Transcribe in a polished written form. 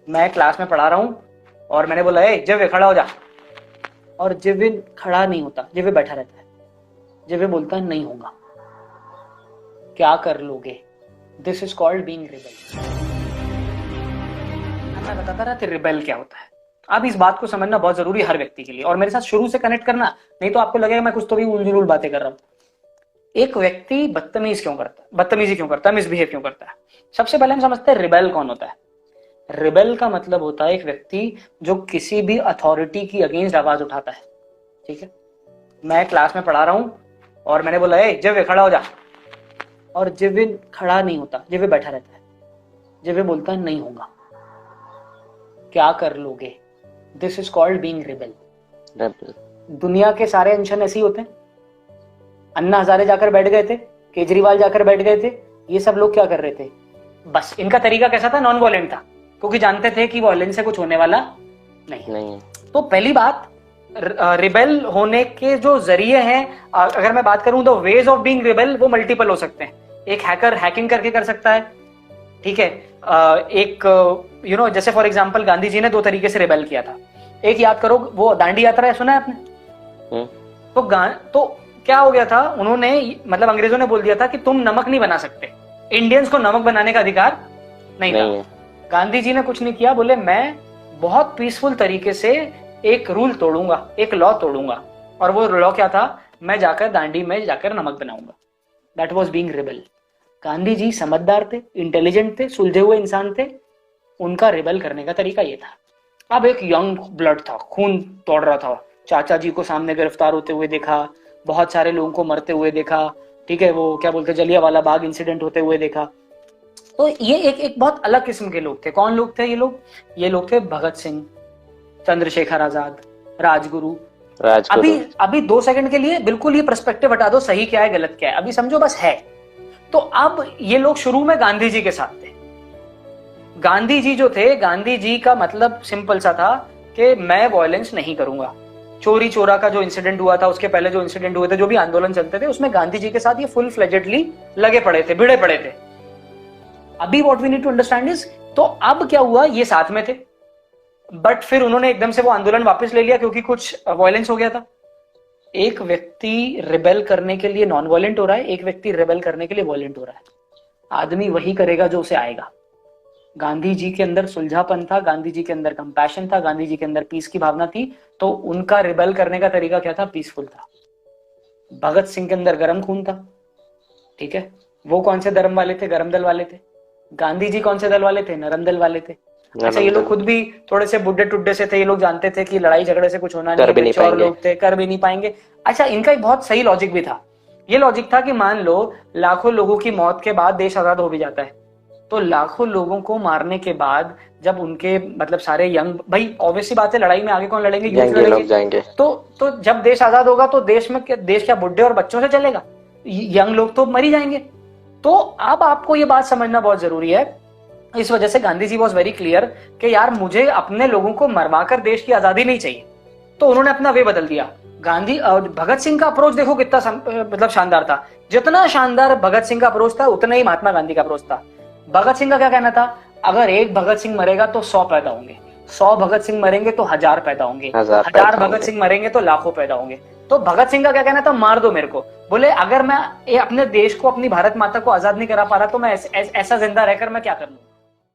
मैं क्लास में पढ़ा रहा हूँ और मैंने बोला ए जिव्य खड़ा हो जा, और जिव्य खड़ा नहीं होता, जिव्य बैठा रहता है। जिव्य बोलता है नहीं होगा। क्या कर लोगे? This is called being rebel. मैं बताता रहा था रिबेल क्या होता है। अब इस बात को समझना बहुत जरूरी है हर व्यक्ति के लिए, और मेरे साथ शुरू से कनेक्ट करना, नहीं तो आपको लगेगा मैं कुछ तो भी उलझुल बातें कर रहा हूं। एक व्यक्ति बदतमीजी क्यों करता है, मिसबिहेव क्यों करता है? सबसे पहले हम समझते हैं रिबेल कौन होता है। रिबेल का मतलब होता है एक व्यक्ति जो किसी भी अथॉरिटी की अगेंस्ट आवाज उठाता है। ठीक है, मैं क्लास में पढ़ा रहा हूं और मैंने बोला ए जिव्य खड़ा हो जा, और जिव्य खड़ा नहीं होता, जिव्य बैठा रहता है। जिव्य बोलता है नहीं होगा। क्या कर लोगे? This is called being rebel. दुनिया के सारे अनशन ऐसे ही होते हैं। अन्ना हजारे जाकर बैठ गए थे, केजरीवाल जाकर बैठ गए थे, ये सब लोग क्या कर रहे थे? बस इनका तरीका कैसा था? नॉन वॉयलेंट था, क्योंकि जानते थे कि वॉयलेंस से कुछ होने वाला नहीं। तो पहली बात, रिबेल होने के जो जरिए हैं, अगर मैं बात करूं तो वेज ऑफ बीइंग रिबेल वो मल्टीपल हो सकते हैं। एक हैकर हैकिंग करके कर सकता है, ठीक है। एक जैसे फॉर एग्जांपल गांधी जी ने 2 तरीके से रिबेल किया था। एक याद करो, वो दांडी यात्रा है, सुना है आपने? तो क्या हो गया था, उन्होंने मतलब अंग्रेजों ने बोल दिया था कि तुम नमक नहीं बना सकते, इंडियंस को नमक बनाने का अधिकार नहीं था। गांधी जी ने कुछ नहीं किया, बोले मैं बहुत पीसफुल तरीके से एक रूल तोड़ूंगा, एक लॉ तोड़ूंगा, और वो लॉ क्या था? मैं जाकर दांडी में जाकर नमक बनाऊंगा। That was being rebel. Gandhi ji समझदार थे, इंटेलिजेंट थे, सुलझे हुए इंसान थे, उनका रिबेल करने का तरीका ये था। अब एक यंग ब्लड था, खून तोड़ रहा था, चाचा जी को सामने गिरफ्तार होते हुए देखा, बहुत सारे लोगों को मरते हुए देखा, ठीक है, वो क्या बोलते जलियांवाला बाग इंसिडेंट होते हुए देखा। तो ये एक बहुत अलग किस्म के लोग थे। कौन लोग थे ये लोग? ये लोग थे भगत सिंह, चंद्रशेखर आजाद, राजगुरु। अभी 2 सेकंड के लिए बिल्कुल ये पर्सपेक्टिव हटा दो, सही क्या है गलत क्या है, अभी समझो बस है। तो अब ये लोग शुरू में गांधी जी के साथ थे। गांधी जी जो थे, गांधी जी का मतलब सिंपल सा था कि मैं वायलेंस नहीं करूंगा। चोरी चोरा का जो इंसिडेंट हुआ था, उसके पहले जो इंसिडेंट हुए थे, जो भी आंदोलन चलते थे, उसमें गांधी जी के साथ ये फुल फ्लेजेडली लगे पड़े थे, भिड़े पड़े थे। अभी what we need to understand is, तो अब क्या हुआ, ये साथ में थे, बट फिर उन्होंने एकदम से वो आंदोलन वापस ले लिया क्योंकि कुछ वायलेंस हो गया था। एक व्यक्ति रिबेल करने के लिए नॉन वायलेंट हो रहा है, एक व्यक्ति रिबेल करने के लिए वायलेंट हो रहा है। आदमी वही करेगा जो उसे आएगा। गांधी जी के अंदर सुलझापन था, गांधी जी के अंदर कंपैशन था, गांधी जी के अंदर पीस की भावना थी, तो उनका रिबेल करने का तरीका क्या था? पीसफुल था। भगत सिंह के अंदर गर्म खून था, ठीक है, वो कौन से धर्म वाले थे? गरम दल वाले थे। गांधी जी कौन से दल वाले थे? नरम दल वाले थे। अच्छा, ये लोग खुद भी थोड़े से बुड्ढे टुड्ढे से थे, ये लोग जानते थे कि लड़ाई झगड़े से कुछ होना नहीं, और लोग थे, कर भी नहीं पाएंगे। अच्छा, इनका एक बहुत सही लॉजिक भी था। ये लॉजिक था कि मान लो लाखों लोगों की मौत के बाद देश आजाद हो भी जाता है, तो लाखों लोगों को मारने के बाद जब उनके मतलब सारे यंग, भाई ऑब्वियसली बात है, लड़ाई में आगे कौन लड़ेंगे? यूथ लड़ेंगे। तो जब देश आजाद होगा तो देश क्या बुड्ढे और बच्चों से चलेगा? यंग लोग तो मर ही जाएंगे। तो अब आपको ये बात समझना बहुत जरूरी है। इस वजह से Gandhi ji was very clear कि यार मुझे अपने लोगों को मरवाकर देश की आजादी नहीं चाहिए, तो उन्होंने अपना वे बदल दिया। गांधी और भगत सिंह का अप्रोच देखो कितना मतलब शानदार था। जितना शानदार भगत सिंह का अप्रोच था, उतना ही महात्मा गांधी का अप्रोच था। भगत सिंह का क्या कहना था? अगर एक भगत सिंह मरेगा तो 100 पैदा होंगे, 100 भगत सिंह मरेंगे तो 1000 पैदा होंगे, 1000 भगत सिंह मरेंगे तो लाखों पैदा होंगे। तो भगत सिंह का क्या कहना था? मार दो मेरे को। बोले अगर मैं अपने देश को, अपनी भारत माता को आजाद नहीं करा पा रहा, तो मैं ऐसा जिंदा रहकर मैं क्या कर लूं?